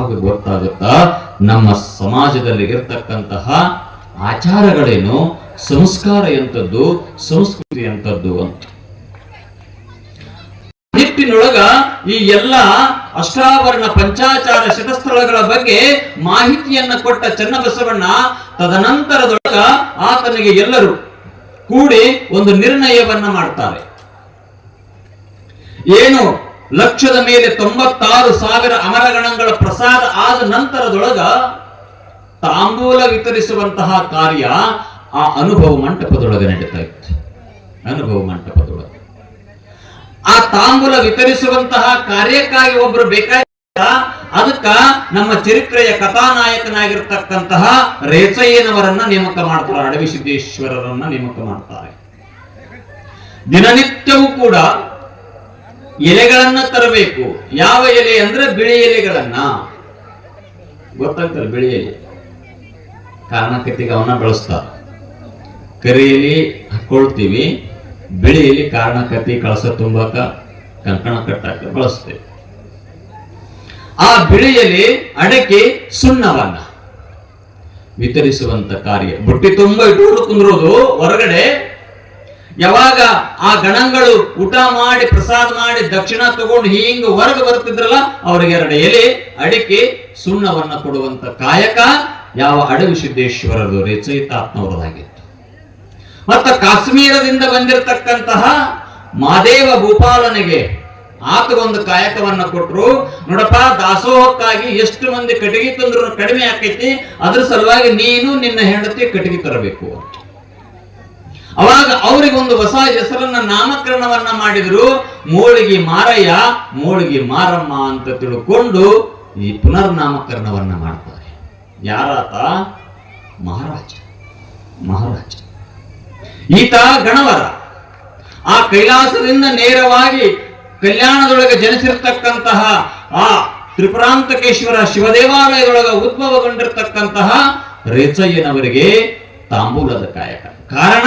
ಆವಾಗ ಗೊತ್ತಾಗುತ್ತಾ ನಮ್ಮ ಸಮಾಜದಲ್ಲಿ ಇರತಕ್ಕಂತಹ ಆಚಾರಗಳೇನು, ಸಂಸ್ಕಾರ ಎಂಥದ್ದು, ಸಂಸ್ಕೃತಿ ಎಂಥದ್ದು ಅಂತ. ನಿಟ್ಟಿನೊಳಗ ಈ ಎಲ್ಲ ಅಷ್ಟಾವರಣ ಪಂಚಾಚಾರ ಶತಸ್ಥಳಗಳ ಬಗ್ಗೆ ಮಾಹಿತಿಯನ್ನ ಕೊಟ್ಟ ಚನ್ನಬಸವಣ್ಣ ತದನಂತರದೊಳಗ ಆತನಿಗೆ ಎಲ್ಲರೂ ಕೂಡಿ ಒಂದು ನಿರ್ಣಯವನ್ನ ಮಾಡ್ತಾರೆ. ಏನು ಲಕ್ಷದ ಮೇಲೆ 96,000 ಅಮರಗಣಗಳ ಪ್ರಸಾದ ಆದ ನಂತರದೊಳಗ ತಾಂಬೂಲ ವಿತರಿಸುವಂತಹ ಕಾರ್ಯ ಆ ಅನುಭವ ಮಂಟಪದೊಳಗೆ ನಡೀತಾ ಇತ್ತು. ಅನುಭವ ಮಂಟಪದೊಳಗೆ ಆ ತಾಂಬೂಲ ವಿತರಿಸುವಂತಹ ಕಾರ್ಯಕ್ಕಾಗಿ ಒಬ್ರು ಬೇಕಾದ, ಅದಕ್ಕ ನಮ್ಮ ಚರಿತ್ರೆಯ ಕಥಾನಾಯಕನಾಗಿರ್ತಕ್ಕಂತಹ ರೇಚಯ್ಯನವರನ್ನ ನೇಮಕ ಮಾಡ್ತಾರೆ, ಅಡವಿ ಸಿದ್ದೇಶ್ವರರನ್ನ ನೇಮಕ ಮಾಡ್ತಾರೆ. ದಿನನಿತ್ಯವೂ ಕೂಡ ಎಲೆಗಳನ್ನ ತರಬೇಕು. ಯಾವ ಎಲೆ ಅಂದ್ರೆ ಬಿಳಿ ಎಲೆಗಳನ್ನ, ಗೊತ್ತಾಗ್ತಲ್ಲ ಬಿಳಿ ಎಲೆ, ಕಾರಣಕತೆಗೆ ಅವನ್ನ ಬಳಸ್ತಾರೆ. ಕರಿ ಎಲೆ ಹಾಕೊಳ್ತೀವಿ, ಬಿಳಿ ಎಲೆ ಕಾರಣಕತೆ ಕಳಸ ತುಂಬಾಕ ಕಂಕಣ ಕಟ್ಟಾಕ ಬಳಸ್ತೇವೆ. ಆ ಬಿಳಿ ಎಲೆ ಅಡಕೆ ಸುಣ್ಣವನ್ನ ವಿತರಿಸುವಂತ ಕಾರ್ಯ. ಬುಟ್ಟಿ ತುಂಬಾ ಇಟ್ಟುಕೊಂಡು ಕುಂದ್ರೋದು ಹೊರಗಡೆ. ಯಾವಾಗ ಆ ಗಣಗಳು ಊಟ ಮಾಡಿ ಪ್ರಸಾದ ಮಾಡಿ ದಕ್ಷಿಣ ತಗೊಂಡು ಹಿಂಗ ಹೊರಗೆ ಬರ್ತಿದ್ರಲ್ಲ, ಅವ್ರಿಗೆ 2 ಎಲೆ ಅಡಿಕೆ ಸುಣ್ಣವನ್ನ ಕೊಡುವಂತ ಕಾಯಕ ಯಾವ ಅಡವಿ ಸಿದ್ದೇಶ್ವರರು ರೇಚಯಿತಾತ್ಮವರದಾಗಿತ್ತು. ಮತ್ತ ಕಾಶ್ಮೀರದಿಂದ ಬಂದಿರತಕ್ಕಂತಹ ಮಾದೇವ ಭೂಪಾಲನಿಗೆ ಆತಗೊಂದು ಕಾಯಕವನ್ನ ಕೊಟ್ಟರು. ನೋಡಪ್ಪ, ದಾಸೋಹಕ್ಕಾಗಿ ಎಷ್ಟು ಮಂದಿ ಕಟ್ಟಿಗೆ ತಂದ್ರು ಕಡಿಮೆ ಆಕೈತಿ, ಅದ್ರ ಸಲುವಾಗಿ ನೀನು ನಿನ್ನ ಹೆಂಡತಿ ಕಟ್ಟಿಗೆ ತರಬೇಕು. ಅವಾಗ ಅವರಿಗೊಂದು ಹೊಸ ಹೆಸರನ್ನ ನಾಮಕರಣವನ್ನ ಮಾಡಿದ್ರು. ಮೋಳಿಗೆ ಮಾರಯ್ಯ, ಮೋಳಿಗೆ ಮಾರಮ್ಮ ಅಂತ ತಿಳ್ಕೊಂಡು ಈ ಪುನರ್ನಾಮಕರಣವನ್ನ ಮಾಡ್ತಾರೆ. ಯಾರಾತ? ಮಹಾರಾಜ. ಮಹಾರಾಜ ಈತ ಗಣವರ. ಆ ಕೈಲಾಸದಿಂದ ನೇರವಾಗಿ ಕಲ್ಯಾಣದೊಳಗೆ ಜನಿಸಿರ್ತಕ್ಕಂತಹ ಆ ತ್ರಿಪುರಾಂತಕೇಶ್ವರ ಶಿವದೇವಾಲಯದೊಳಗೆ ಉದ್ಭವಗೊಂಡಿರ್ತಕ್ಕಂತಹ ರೇಚಯ್ಯನವರಿಗೆ ತಾಂಬೂಲದ ಕಾಯಕ. ಕಾರಣ,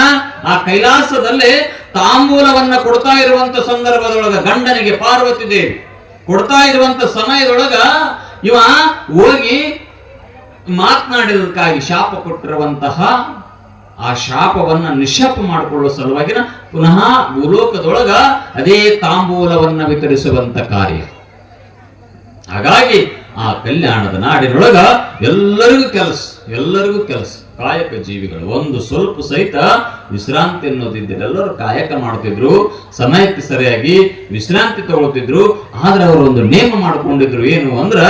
ಆ ಕೈಲಾಸದಲ್ಲೇ ತಾಂಬೂಲವನ್ನ ಕೊಡ್ತಾ ಇರುವಂತ ಸಂದರ್ಭದೊಳಗ ಗಂಡನಿಗೆ ಪಾರ್ವತಿ ದೇವಿ ಕೊಡ್ತಾ ಇರುವಂತ ಸಮಯದೊಳಗ ಇವ ಹೋಗಿ ಮಾತನಾಡಿದಕ್ಕಾಗಿ ಶಾಪ ಕೊಟ್ಟಿರುವಂತಹ ಆ ಶಾಪವನ್ನ ನಿಶಾಪ ಮಾಡಿಕೊಳ್ಳುವ ಸಲುವಾಗಿನ ಪುನಃ ಭೂಲೋಕದೊಳಗ ಅದೇ ತಾಂಬೂಲವನ್ನ ವಿತರಿಸುವಂತ ಕಾರ್ಯ. ಹಾಗಾಗಿ ಆ ಕಲ್ಯಾಣದ ನಾಡಿನೊಳಗ ಎಲ್ಲರಿಗೂ ಕೆಲಸ ಕಾಯಕ ಜೀವಿಗಳು. ಒಂದು ಸ್ವಲ್ಪ ಸಹಿತ ವಿಶ್ರಾಂತಿ ಅನ್ನೋದಿದ್ದಿಲ್ಲ. ಎಲ್ಲರೂ ಕಾಯಕ ಮಾಡ್ತಿದ್ರು, ಸಮಯಕ್ಕೆ ಸರಿಯಾಗಿ ವಿಶ್ರಾಂತಿ ತಗೊಳ್ತಿದ್ರು. ಆದ್ರೆ ಅವರು ಒಂದು ನೇಮ ಮಾಡ್ಕೊಂಡಿದ್ರು. ಏನು ಅಂದ್ರ